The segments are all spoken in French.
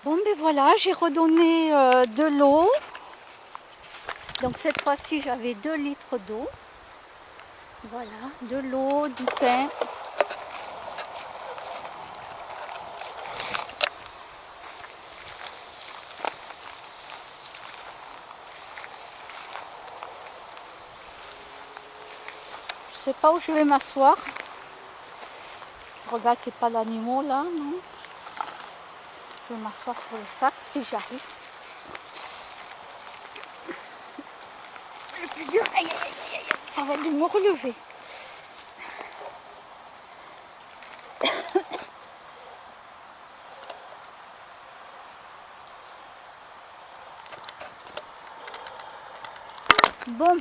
Bon, ben voilà, j'ai redonné de l'eau. Donc cette fois-ci, j'avais 2 litres d'eau. Voilà, de l'eau, du pain. Je sais pas où je vais m'asseoir. Je regarde qu'il n'y ait pas d'animaux là, non. Je vais m'asseoir sur le sac si j'arrive. Le plus dur, aïe, aïe, aïe, aïe, ça va être de me relever. Bon,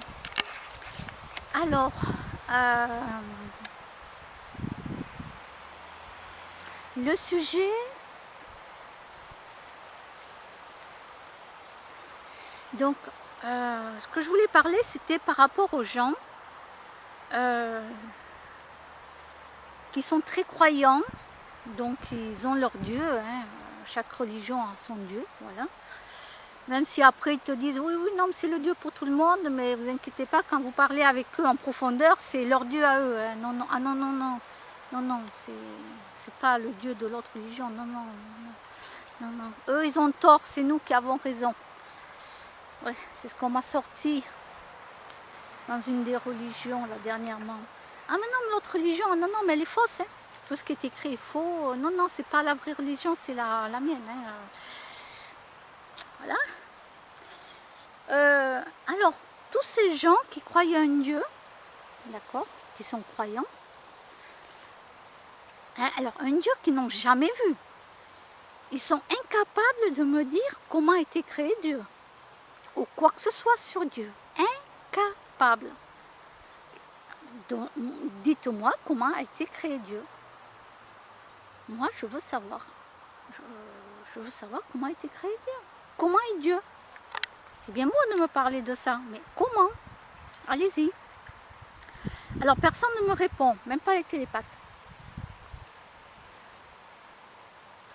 alors, le sujet, donc, ce que je voulais parler, c'était par rapport aux gens qui sont très croyants, donc ils ont leur Dieu, hein, chaque religion a son Dieu, voilà. Même si après ils te disent oui, oui, non, c'est le Dieu pour tout le monde, mais vous inquiétez pas, quand vous parlez avec eux en profondeur, c'est leur Dieu à eux. Hein. Non, non, ah non, non, non, non, non, c'est pas le Dieu de l'autre religion, non, non, non, non, non. Eux, ils ont tort, c'est nous qui avons raison. Ouais, c'est ce qu'on m'a sorti dans une des religions, là, dernièrement. Ah, mais non, mais l'autre religion, non, non, mais elle est fausse, hein. Tout ce qui est écrit est faux. Non, non, c'est pas la vraie religion, c'est la mienne, hein. Voilà. Alors, tous ces gens qui croient à un Dieu, d'accord, qui sont croyants, hein, alors un Dieu qu'ils n'ont jamais vu, ils sont incapables de me dire comment a été créé Dieu, ou quoi que ce soit sur Dieu, incapables. Dites-moi comment a été créé Dieu. Moi, je veux savoir. Je veux savoir comment a été créé Dieu. Comment est Dieu? C'est bien beau de me parler de ça, mais comment? Allez-y. Alors personne ne me répond, même pas les télépathes.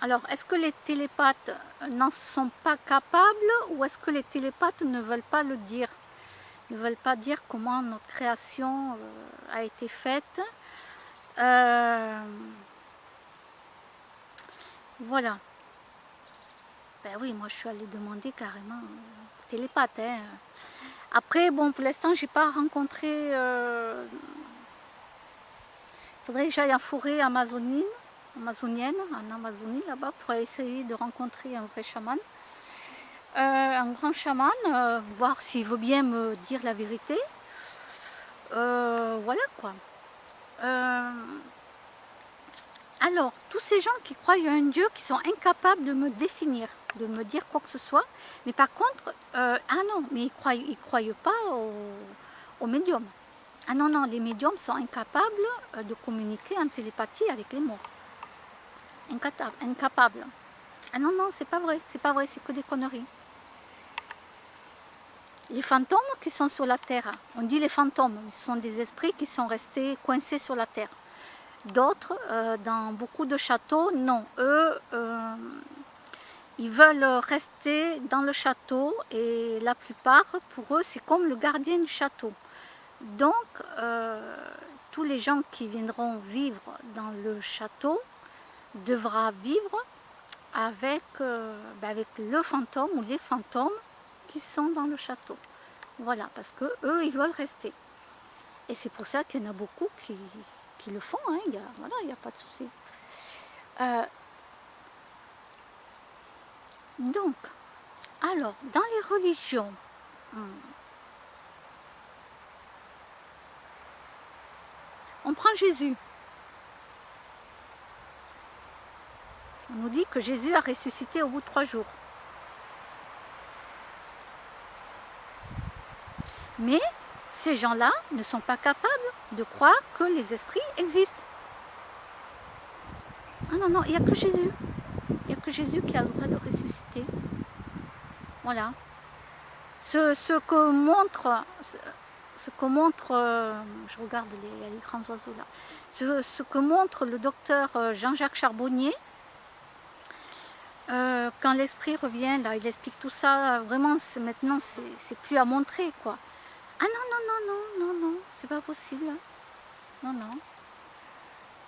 Alors est-ce que les télépathes n'en sont pas capables ou est-ce que les télépathes ne veulent pas le dire? Ne veulent pas dire comment notre création a été faite. Voilà. Ben oui, moi je suis allée demander carrément télépathe. Hein. Après, bon, pour l'instant, j'ai pas rencontré. Il faudrait que j'aille en forêt amazonienne, en Amazonie là-bas, pour essayer de rencontrer un vrai chaman. Un grand chaman, voir s'il veut bien me dire la vérité. Voilà quoi. Alors, tous ces gens qui croient à un Dieu, qui sont incapables de me définir, de me dire quoi que ce soit, mais par contre, ah non, mais ils croient pas aux médiums. Ah non, non, les médiums sont incapables de communiquer en télépathie avec les morts. Incapables. Ah non, non, c'est pas vrai, c'est que des conneries. Les fantômes qui sont sur la terre, on dit les fantômes, mais ce sont des esprits qui sont restés coincés sur la terre. D'autres, dans beaucoup de châteaux, non. Eux, ils veulent rester dans le château et la plupart, pour eux, c'est comme le gardien du château. Donc, tous les gens qui viendront vivre dans le château devront vivre avec, avec le fantôme ou les fantômes qui sont dans le château. Voilà, parce que eux, ils veulent rester. Et c'est pour ça qu'il y en a beaucoup qui le font, hein, voilà, il n'y a pas de souci. Donc, alors, dans les religions, on prend Jésus. On nous dit que Jésus a ressuscité au bout de 3 jours. Mais ces gens-là ne sont pas capables de croire que les esprits existent. Ah non, non, il n'y a que Jésus. Il n'y a que Jésus qui a le droit de ressusciter. Voilà. Ce que montre, je regarde les grands oiseaux là, ce que montre le docteur Jean-Jacques Charbonnier, Quand l'esprit revient, là, il explique tout ça, vraiment, maintenant, c'est plus à montrer, quoi. Ah non, non, non, non, non, non, c'est pas possible. Non, non.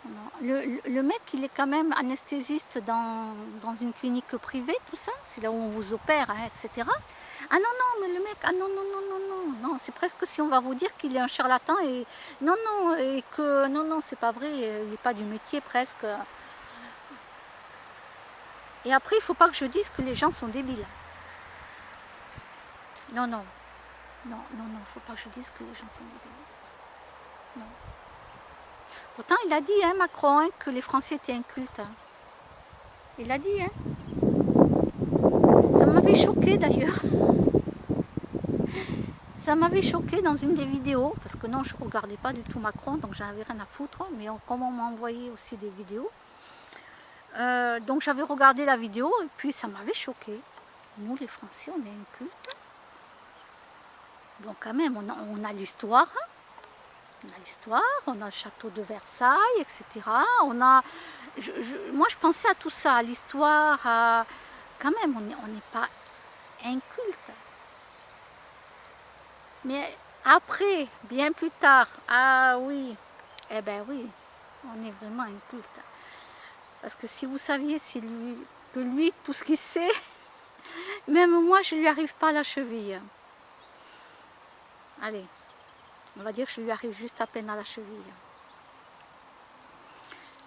Non. Le mec, il est quand même anesthésiste dans une clinique privée, tout ça, c'est là où on vous opère, hein, etc. Ah non, non, mais le mec, ah non, non, non, non, non, non, c'est presque si on va vous dire qu'il est un charlatan et non, non, et que non, non, c'est pas vrai, il n'est pas du métier presque. Et après, il ne faut pas que je dise que les gens sont débiles. Non, non, non, non, non, il ne faut pas que je dise que les gens sont débiles. Non. Pourtant, il a dit, hein, Macron, hein, que les Français étaient incultes. Hein. Il a dit, hein. Ça m'avait choqué d'ailleurs. Ça m'avait choqué dans une des vidéos, parce que non, je ne regardais pas du tout Macron, donc j'en avais rien à foutre, mais comme on m'a envoyé aussi des vidéos, donc j'avais regardé la vidéo, et puis ça m'avait choqué. Nous, les Français, on est incultes. Donc quand même, on a l'histoire, on a le château de Versailles, etc. Moi, je pensais à tout ça, à l'histoire, quand même, on n'est pas inculte. Mais après, bien plus tard, ah oui, eh ben oui, on est vraiment inculte. Parce que si vous saviez que lui, tout ce qu'il sait, même moi, je ne lui arrive pas à la cheville. Allez, on va dire que je lui arrive juste à peine à la cheville.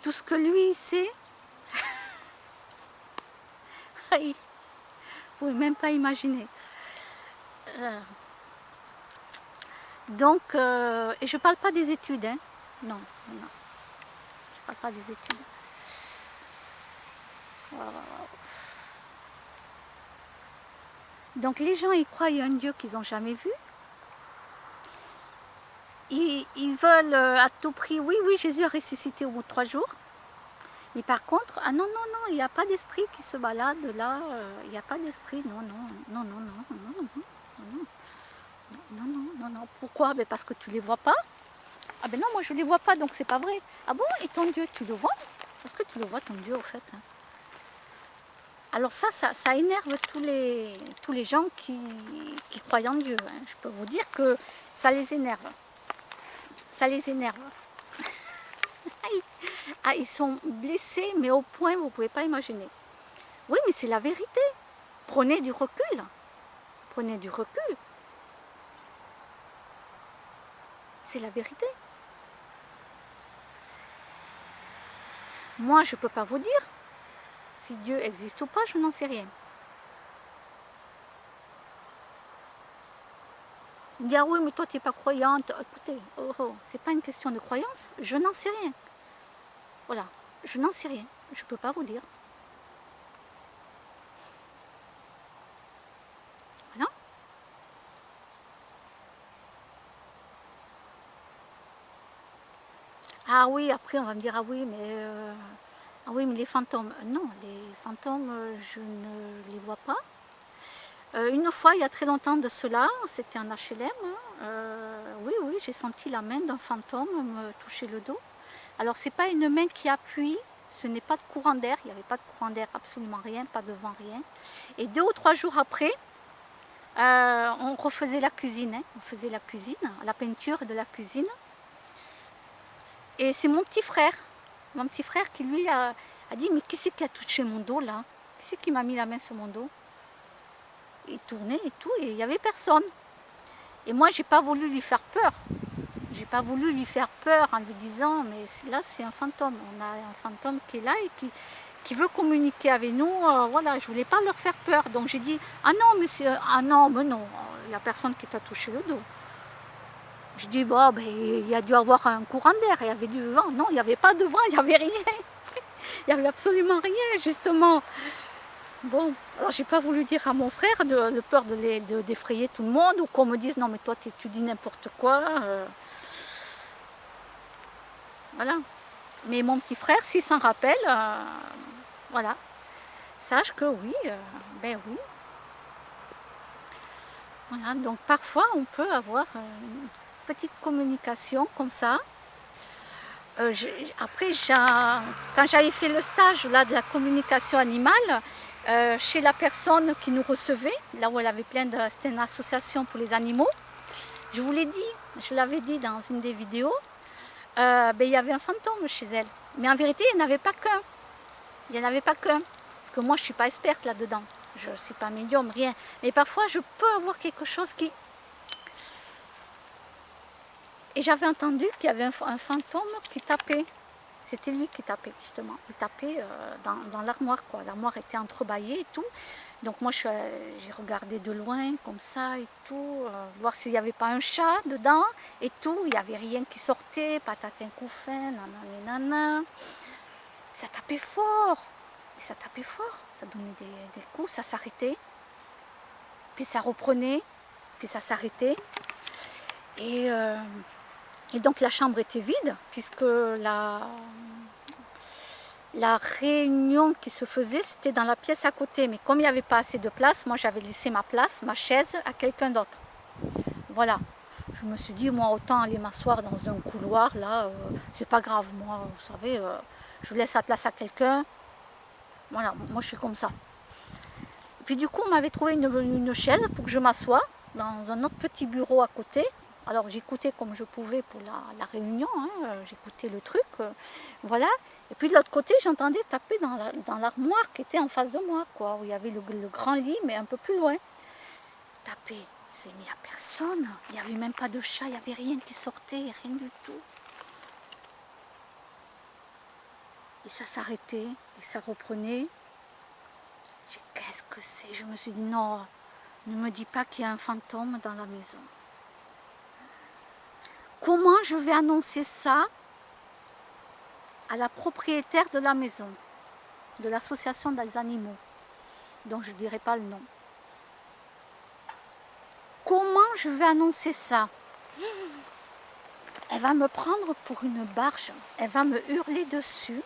Tout ce que lui, il sait, vous ne pouvez même pas imaginer. Donc, et je ne parle pas des études, hein. Non, non, je ne parle pas des études. Wow. Donc les gens, ils croient à un Dieu qu'ils n'ont jamais vu. Ils veulent à tout prix, oui, oui, Jésus a ressuscité au bout de 3 jours. Mais par contre, ah non, non, non, il n'y a pas d'esprit qui se balade là, il n'y a pas d'esprit, non, non, non, non, non, non, non, non, non, non, non, non, non. Pourquoi? Ben parce que tu ne les vois pas. Ah ben non, moi je ne les vois pas, donc c'est pas vrai. Ah bon, et ton Dieu, tu le vois? Parce que tu le vois, ton Dieu, au fait. Hein. Alors ça énerve tous les gens qui croient en Dieu. Hein. Je peux vous dire que ça les énerve. Ça les énerve. Ah, ils sont blessés, mais au point, vous ne pouvez pas imaginer. Oui, mais c'est la vérité. Prenez du recul. Prenez du recul. C'est la vérité. Moi, je ne peux pas vous dire si Dieu existe ou pas, je n'en sais rien. Il dit, ah oui, mais toi, tu n'es pas croyante. Écoutez, c'est pas une question de croyance, je n'en sais rien. Voilà, je n'en sais rien, je ne peux pas vous dire. Voilà. Ah oui, après on va me dire, ah oui, mais les fantômes. Non, les fantômes, je ne les vois pas. Une fois, il y a très longtemps de cela, c'était en HLM, oui, oui, j'ai senti la main d'un fantôme me toucher le dos. Alors, ce n'est pas une main qui appuie, ce n'est pas de courant d'air, il n'y avait pas de courant d'air, absolument rien, pas de vent, rien. Et 2 ou 3 jours après, on refaisait la cuisine, hein, on faisait la cuisine, la peinture de la cuisine. Et c'est mon petit frère qui lui a dit, mais qui c'est qui a touché mon dos là? Qui c'est qui m'a mis la main sur mon dos? Il tournait et tout, et il n'y avait personne. Et moi, j'ai pas voulu lui faire peur. J'ai pas voulu lui faire peur en lui disant, mais là, c'est un fantôme. On a un fantôme qui est là et qui veut communiquer avec nous. Voilà, je voulais pas leur faire peur. Donc j'ai dit, ah non, mais non, il n'y a personne qui t'a touché le dos. Je dis, bon, ben, il y a dû avoir un courant d'air, il y avait du vent. Non, il n'y avait pas de vent, il n'y avait rien. Il n'y avait absolument rien, justement. Bon, alors j'ai pas voulu dire à mon frère de peur d'effrayer tout le monde ou qu'on me dise non mais toi tu dis n'importe quoi. Voilà. Mais mon petit frère, s'il s'en rappelle, voilà, sache que oui, ben oui. Voilà, donc parfois on peut avoir une petite communication comme ça. Après, quand j'avais fait le stage là, de la communication animale, chez la personne qui nous recevait, là où elle avait plein de... C'était une association pour les animaux. Je vous l'ai dit, je l'avais dit dans une des vidéos, il y avait un fantôme chez elle. Mais en vérité, il n'y en avait pas qu'un. Il n'y en avait pas qu'un. Parce que moi, je ne suis pas experte là-dedans. Je ne suis pas médium, rien. Mais parfois, je peux avoir quelque chose qui... Et j'avais entendu qu'il y avait un fantôme qui tapait. C'était lui qui tapait, justement. Il tapait dans l'armoire, quoi. L'armoire était entrebâillée et tout. Donc moi, j'ai regardé de loin, comme ça et tout, voir s'il n'y avait pas un chat dedans et tout. Il n'y avait rien qui sortait, patatin couffin, nanana. Ça tapait fort. Et ça tapait fort. Ça donnait des coups, ça s'arrêtait. Puis ça reprenait, puis ça s'arrêtait. Et donc la chambre était vide, puisque la réunion qui se faisait, c'était dans la pièce à côté. Mais comme il n'y avait pas assez de place, moi j'avais laissé ma place, ma chaise, à quelqu'un d'autre. Voilà. Je me suis dit, moi autant aller m'asseoir dans un couloir, là, c'est pas grave. Moi, vous savez, je laisse la place à quelqu'un. Voilà, moi je suis comme ça. Et puis du coup, on m'avait trouvé une chaise pour que je m'assoie dans un autre petit bureau à côté. Alors j'écoutais comme je pouvais pour la réunion, hein, j'écoutais le truc, voilà. Et puis de l'autre côté, j'entendais taper dans l'armoire qui était en face de moi, quoi, où il y avait le grand lit, mais un peu plus loin. Taper, c'est mis à personne, il n'y avait même pas de chat, il n'y avait rien qui sortait, rien du tout. Et ça s'arrêtait, et ça reprenait. Qu'est-ce que c'est? Je me suis dit, non, ne me dis pas qu'il y a un fantôme dans la maison. Comment je vais annoncer ça à la propriétaire de la maison, de l'association des animaux, dont je ne dirai pas le nom? Comment je vais annoncer ça? Elle va me prendre pour une barge, elle va me hurler dessus.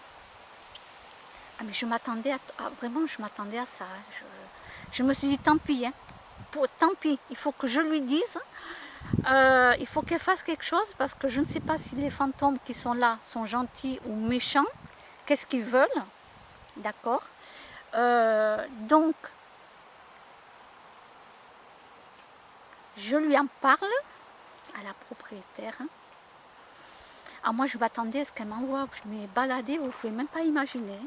Ah mais je m'attendais vraiment, je m'attendais à ça. Je me suis dit, tant pis, hein, tant pis, il faut que je lui dise. Il faut qu'elle fasse quelque chose parce que je ne sais pas si les fantômes qui sont là sont gentils ou méchants. Qu'est-ce qu'ils veulent? D'accord. Donc, je lui en parle à la propriétaire. Ah, moi, je m'attendais à ce qu'elle m'envoie. Je m'ai baladée, vous ne pouvez même pas imaginer.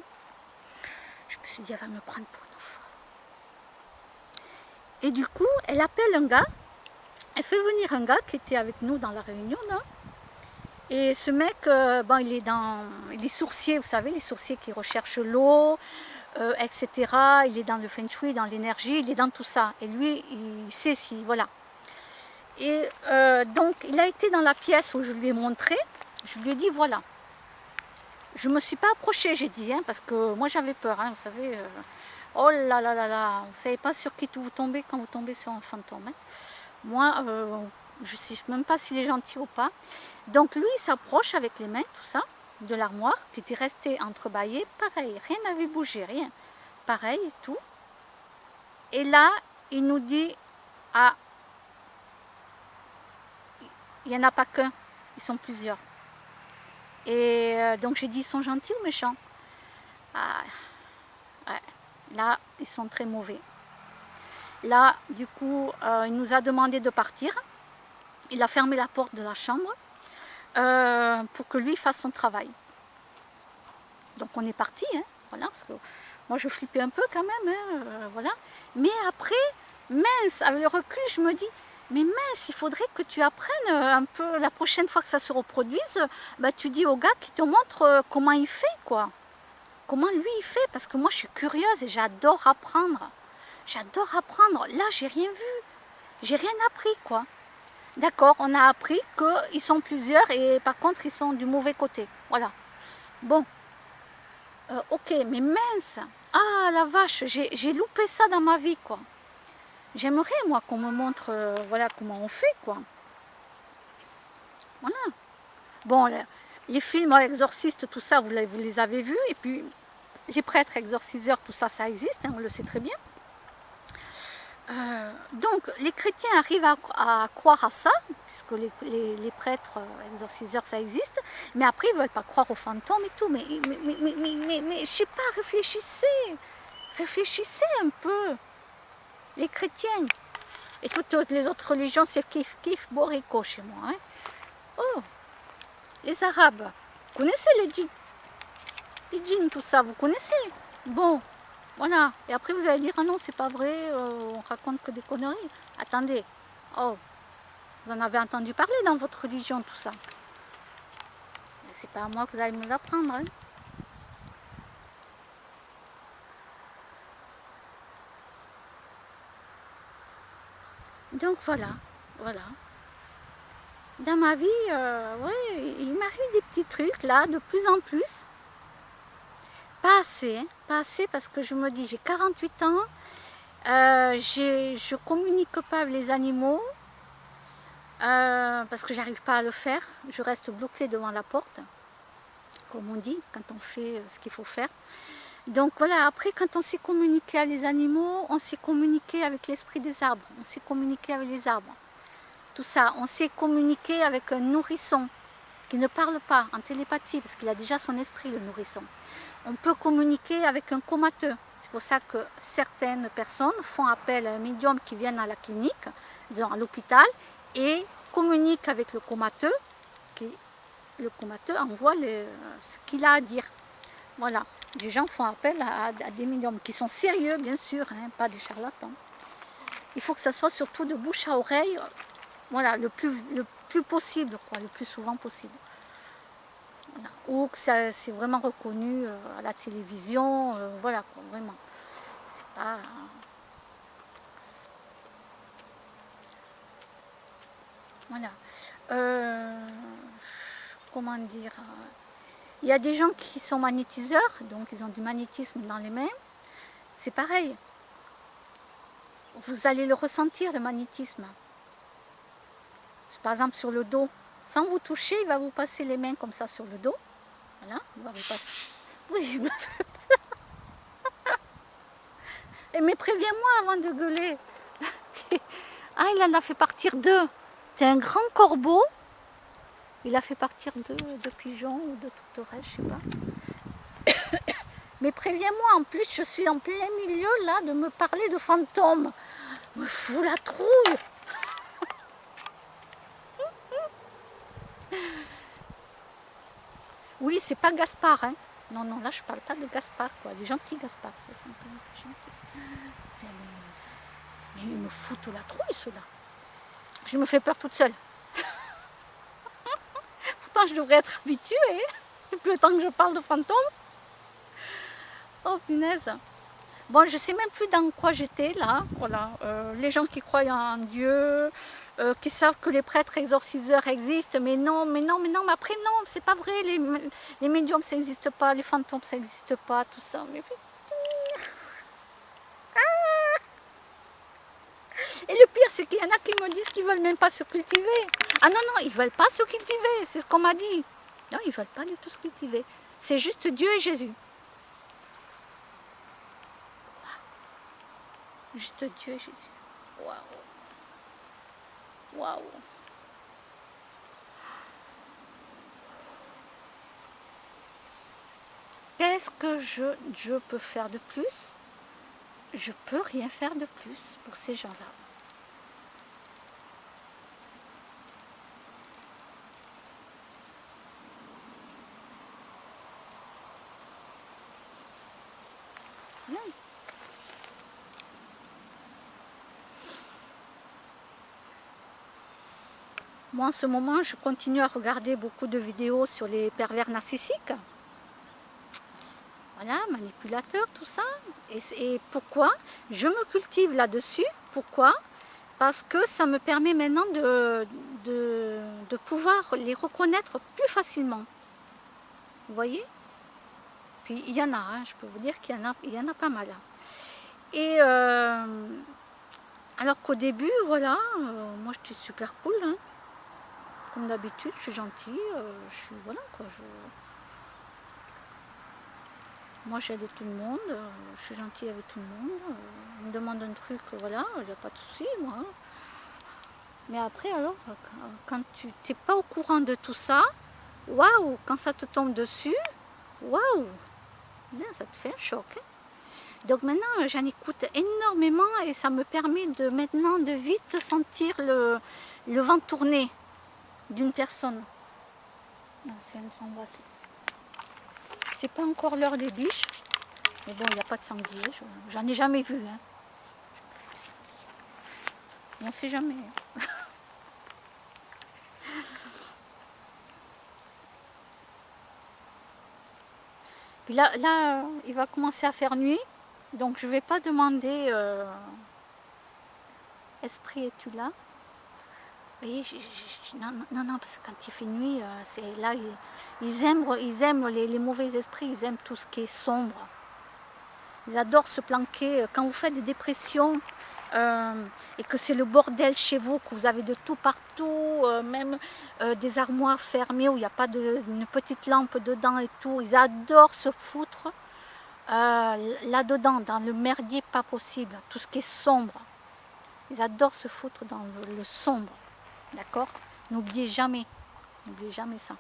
Je me suis dit, elle va me prendre pour une folle. Et du coup, elle appelle un gars. Elle fait venir un gars qui était avec nous dans la réunion là. Et ce mec, bon, il est sourcier, vous savez, les sourciers qui recherchent l'eau, etc. Il est dans le feng shui, dans l'énergie, il est dans tout ça. Et lui, il sait si, voilà. Et donc, il a été dans la pièce où je lui ai montré. Je lui ai dit, voilà. Je ne me suis pas approchée, j'ai dit, hein, parce que moi j'avais peur, hein, vous savez. Oh là là là là, vous ne savez pas sur qui vous tombez quand vous tombez sur un fantôme. Hein. Moi, je ne sais même pas s'il est gentil ou pas. Donc lui, il s'approche avec les mains, tout ça, de l'armoire, qui était restée entrebâillée. Pareil, rien n'avait bougé, rien. Pareil et tout. Et là, il nous dit, ah, il n'y en a pas qu'un, ils sont plusieurs. Et donc j'ai dit, ils sont gentils ou méchants? Ah, ouais. Là, ils sont très mauvais. Là, du coup, il nous a demandé de partir. Il a fermé la porte de la chambre pour que lui fasse son travail. Donc on est parti, hein, voilà, parce que moi je flippais un peu quand même, hein, voilà. Mais après, mince, avec le recul, je me dis, mais mince, il faudrait que tu apprennes un peu, la prochaine fois que ça se reproduise, bah, tu dis au gars qui te montre comment il fait, quoi. Comment lui il fait, parce que moi je suis curieuse et j'adore apprendre. J'adore apprendre. Là, j'ai rien vu. J'ai rien appris, quoi. D'accord, on a appris qu'ils sont plusieurs et par contre, ils sont du mauvais côté. Voilà. Bon. Ok, mais mince. Ah, la vache, j'ai loupé ça dans ma vie, quoi. J'aimerais, moi, qu'on me montre, voilà, comment on fait, quoi. Voilà. Bon, les films exorcistes, tout ça, vous les avez vus. Et puis, les prêtres exorciseurs, tout ça, ça existe, hein, on le sait très bien. Donc les chrétiens arrivent à croire à ça, puisque les prêtres exorciseurs ça existe, mais après ils ne veulent pas croire aux fantômes et tout, mais je sais pas, réfléchissez, Réfléchissez un peu. Les chrétiens et toutes les autres religions, c'est kiff, kiff, borico chez moi. Hein. Oh, les Arabes, vous connaissez les djinns, tout ça, vous connaissez. Bon, voilà. Et après vous allez dire, ah non, c'est pas vrai, on raconte que des conneries. Attendez, oh, vous en avez entendu parler dans votre religion, tout ça. C'est pas à moi que vous allez me l'apprendre. Hein. Donc voilà, voilà. Dans ma vie, ouais, il m'arrive des petits trucs là, de plus en plus. Pas assez, hein, pas assez parce que je me dis, j'ai 48 ans, je communique pas avec les animaux, parce que j'arrive pas à le faire. Je reste bloquée devant la porte, comme on dit, quand on fait ce qu'il faut faire. Donc voilà, après quand on sait communiquer avec les animaux, on sait communiquer avec l'esprit des arbres, on sait communiquer avec les arbres. Tout ça, on sait communiquer avec un nourrisson qui ne parle pas en télépathie, parce qu'il a déjà son esprit, le nourrisson. On peut communiquer avec un comateux. C'est pour ça que certaines personnes font appel à un médium qui vient à la clinique, à l'hôpital, et communiquent avec le comateux, le comateux envoie ce qu'il a à dire. Voilà. Les gens font appel à des médiums qui sont sérieux, bien sûr, hein, pas des charlatans. Il faut que ça soit surtout de bouche à oreille, voilà, le plus possible, quoi, le plus souvent possible. Voilà. Ou que c'est vraiment reconnu à la télévision, voilà, quoi, vraiment. C'est pas... Voilà. Comment dire, il y a des gens qui sont magnétiseurs, donc ils ont du magnétisme dans les mains. C'est pareil. Vous allez le ressentir, le magnétisme. Par exemple sur le dos. Sans vous toucher, il va vous passer les mains comme ça sur le dos. Voilà, il va vous passer. Oui, mais préviens-moi avant de gueuler. Ah, il en a fait partir 2. C'est un grand corbeau. Il a fait partir 2 pigeons ou de tourterelles, je sais pas. Mais préviens-moi, en plus, je suis en plein milieu là de me parler de fantômes. Me fous la trouille. Oui, c'est pas Gaspard, hein. Non, non, là je parle pas de Gaspard, quoi. Les gentils Gaspard, c'est les fantômes, les gentils. Mais ils me foutent la trouille, ceux-là. Je me fais peur toute seule. Pourtant, je devrais être habituée. Depuis le temps que je parle de fantômes. Oh, punaise. Bon, je sais même plus dans quoi j'étais, là. Voilà. Les gens qui croient en Dieu, qui savent que les prêtres exorciseurs existent, mais non, mais après, non, c'est pas vrai. Les médiums, ça n'existe pas. Les fantômes, ça n'existe pas. Tout ça. Mais... Et le pire, c'est qu'il y en a qui me disent qu'ils ne veulent même pas se cultiver. Ah non, non, ils ne veulent pas se cultiver, c'est ce qu'on m'a dit. Non, ils ne veulent pas du tout se cultiver. C'est juste Dieu et Jésus. Juste Dieu et Jésus. Waouh. Waouh. Qu'est-ce que je peux faire de plus? Je peux rien faire de plus pour ces gens-là. Non. Moi, en ce moment, je continue à regarder beaucoup de vidéos sur les pervers narcissiques. Voilà, manipulateurs, tout ça. Et pourquoi? Je me cultive là-dessus. Pourquoi? Parce que ça me permet maintenant de pouvoir les reconnaître plus facilement. Vous voyez? Puis il y en a, hein, je peux vous dire qu'il y en a pas mal. Et alors qu'au début, voilà, moi j'étais super cool. Hein. Comme d'habitude, je suis gentille, je suis, voilà quoi. Moi j'aide tout le monde, je suis gentille avec tout le monde. On me demande un truc, voilà, il n'y a pas de souci, moi. Mais après, alors, quand tu n'es pas au courant de tout ça, waouh, quand ça te tombe dessus, waouh, ça te fait un choc. Hein. Donc maintenant, j'en écoute énormément et ça me permet de maintenant de vite sentir le vent tourner d'une personne. C'est une framboise. C'est pas encore l'heure des biches, mais bon, il n'y a pas de sanglier, j'en ai jamais vu. Hein. On ne sait jamais. Hein. Puis là, il va commencer à faire nuit, donc je ne vais pas demander Esprit, es-tu là? Vous voyez, non, parce que quand il fait nuit, c'est là, ils aiment les mauvais esprits, ils aiment tout ce qui est sombre. Ils adorent se planquer. Quand vous faites des dépressions et que c'est le bordel chez vous, que vous avez de tout partout, même des armoires fermées où il n'y a pas une petite lampe dedans et tout, ils adorent se foutre là-dedans, dans le merdier pas possible, tout ce qui est sombre. Ils adorent se foutre dans le sombre. D'accord? N'oubliez jamais ça.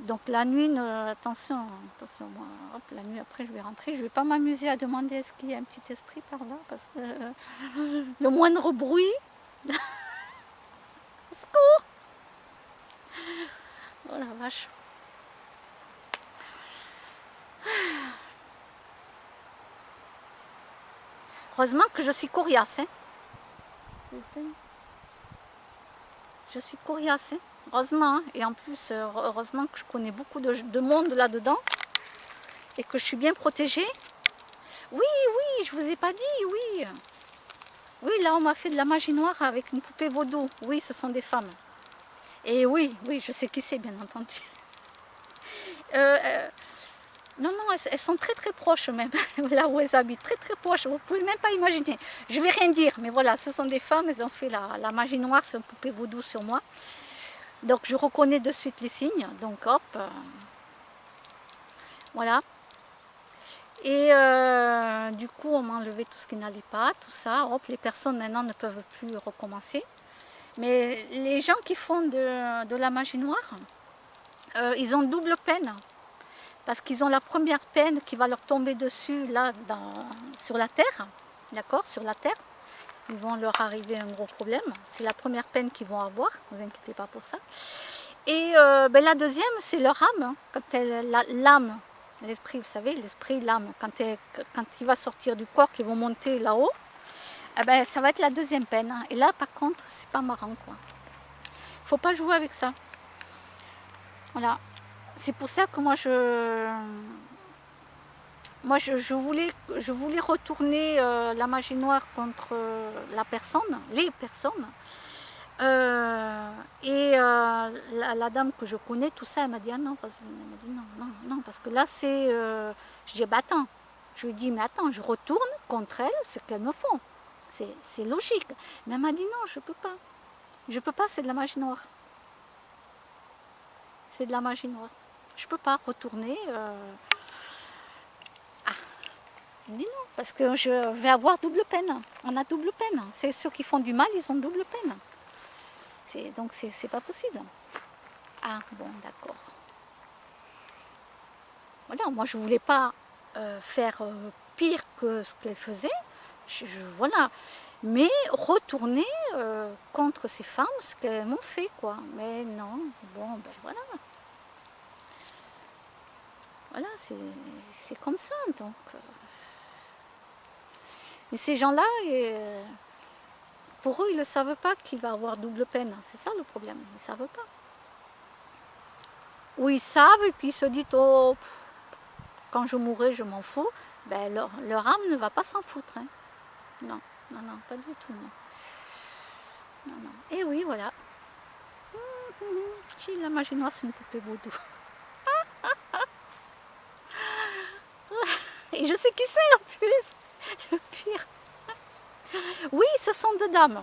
Donc la nuit, attention, moi, hop, la nuit après je vais rentrer, je ne vais pas m'amuser à demander est-ce qu'il y a un petit esprit par là, parce que le moindre bruit, au secours! Oh la vache! Heureusement que je suis coriace, hein. Je suis coriace, hein. Heureusement, hein. Et en plus, heureusement que je connais beaucoup de monde là-dedans et que je suis bien protégée. Oui, je vous ai pas dit, oui. Oui, là on m'a fait de la magie noire avec une poupée vaudou. Oui, ce sont des femmes. Et oui, je sais qui c'est, bien entendu. Non, elles sont très très proches même, là où elles habitent, très très proches, vous ne pouvez même pas imaginer. Je ne vais rien dire, mais voilà, ce sont des femmes, elles ont fait la magie noire, c'est une poupée vaudou sur moi. Donc je reconnais de suite les signes, donc hop, voilà. Et du coup, on m'a enlevé tout ce qui n'allait pas, tout ça, hop, les personnes maintenant ne peuvent plus recommencer. Mais les gens qui font de la magie noire, ils ont double peine. Parce qu'ils ont la première peine qui va leur tomber dessus, là, sur la terre, d'accord, sur la terre. Ils vont leur arriver un gros problème. C'est la première peine qu'ils vont avoir, ne vous inquiétez pas pour ça. Et la deuxième, c'est leur âme. Hein. Quand l'âme, l'esprit, vous savez, l'esprit, l'âme, quand il va sortir du corps, qu'ils vont monter là-haut, eh ça va être la deuxième peine. Hein. Et là, par contre, c'est pas marrant, quoi. Il ne faut pas jouer avec ça. Voilà. C'est pour ça que moi je voulais retourner la magie noire contre la personne, les personnes. La dame que je connais, tout ça, elle m'a dit ah non, non, parce que là c'est... je dis bah attends, je lui dis mais attends, je retourne contre elles, ce qu'elles me font. C'est logique. Mais elle m'a dit non, je peux pas. Je peux pas, c'est de la magie noire. C'est de la magie noire. Je peux pas retourner. Je dis non, parce que je vais avoir double peine. On a double peine. C'est ceux qui font du mal, ils ont double peine. Donc c'est pas possible. Ah bon, d'accord. Voilà, moi je voulais pas faire pire que ce qu'elle faisait. Voilà. Mais retourner contre ces femmes, ce qu'elles m'ont fait, quoi. Mais non, bon, ben voilà. Voilà, c'est comme ça, donc. Mais ces gens-là, pour eux, ils ne savent pas qu'il va avoir double peine. C'est ça le problème, ils ne savent pas. Ou ils savent et puis ils se disent, oh, quand je mourrai, je m'en fous. Ben, leur âme ne va pas s'en foutre. Hein. Non, pas du tout. Non. Et oui, voilà. La magie noire, c'est une poupée vaudou. Et je sais qui c'est en plus, le pire. Oui, ce sont deux dames.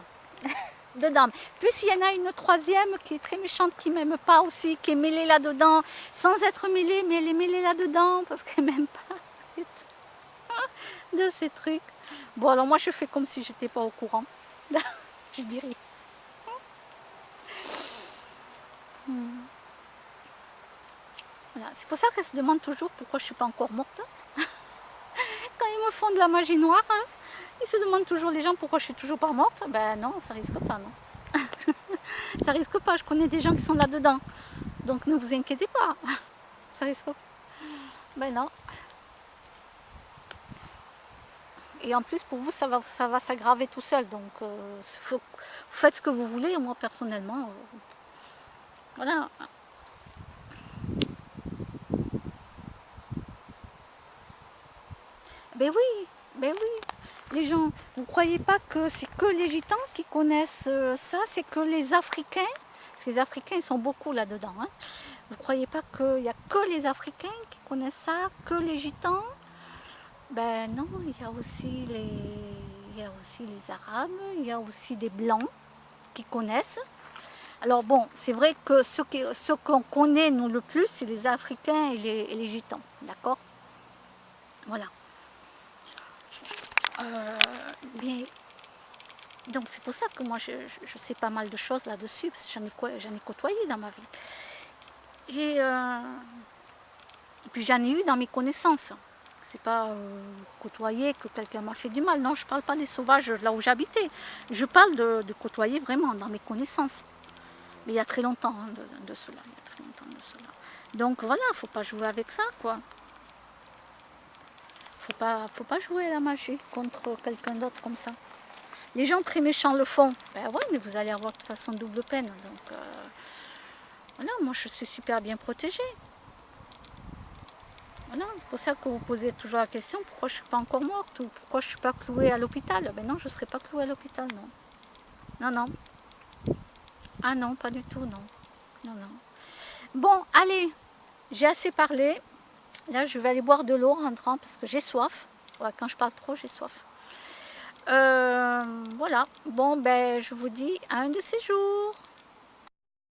Deux dames. Plus il y en a une troisième qui est très méchante, qui m'aime pas aussi, qui est mêlée là-dedans, sans être mêlée, mais elle est mêlée là-dedans, parce qu'elle m'aime pas de ces trucs. Bon, alors moi je fais comme si j'étais pas au courant. Je dirais. Voilà. C'est pour ça qu'elle se demande toujours pourquoi je suis pas encore morte. Quand me font de la magie noire, hein. Ils se demandent toujours les gens pourquoi je suis toujours pas morte. Ben non, ça risque pas, non. Ça risque pas, je connais des gens qui sont là-dedans. Donc ne vous inquiétez pas. Ça risque pas. Ben non. Et en plus, pour vous, ça va s'aggraver tout seul. Donc, vous faites ce que vous voulez. Moi, personnellement, voilà. Ben oui, ben oui. Les gens, vous ne croyez pas que c'est que les Gitans qui connaissent ça, c'est que les Africains, parce que les Africains, ils sont beaucoup là-dedans. Hein. Vous ne croyez pas qu'il n'y a que les Africains qui connaissent ça, que les Gitans? Ben non, il y a aussi les Arabes, il y a aussi des Blancs qui connaissent. Alors bon, c'est vrai que ceux qu'on connaît nous le plus, c'est les Africains et les Gitans, d'accord? Voilà. Mais donc c'est pour ça que moi je sais pas mal de choses là-dessus, parce que j'en ai côtoyé dans ma vie. Et puis j'en ai eu dans mes connaissances. C'est pas côtoyer que quelqu'un m'a fait du mal. Non, je parle pas des sauvages là où j'habitais. Je parle de côtoyer vraiment dans mes connaissances. Mais il y a très longtemps hein, de cela. Il y a très longtemps de cela. Donc voilà, faut pas jouer avec ça, quoi. Faut pas jouer à la magie contre quelqu'un d'autre comme ça. Les gens très méchants le font. Ben ouais, mais vous allez avoir de toute façon double peine. Donc voilà, moi je suis super bien protégée. Voilà, c'est pour ça que vous posez toujours la question, pourquoi je ne suis pas encore morte ou pourquoi je ne suis pas clouée à l'hôpital. Ben non, je ne serai pas clouée à l'hôpital, non. Non, non. Ah non, pas du tout, non. Non, non. Bon, allez, j'ai assez parlé. Là, je vais aller boire de l'eau en rentrant parce que j'ai soif. Ouais, quand je parle trop, j'ai soif. Voilà. Bon, ben, je vous dis à un de ces jours.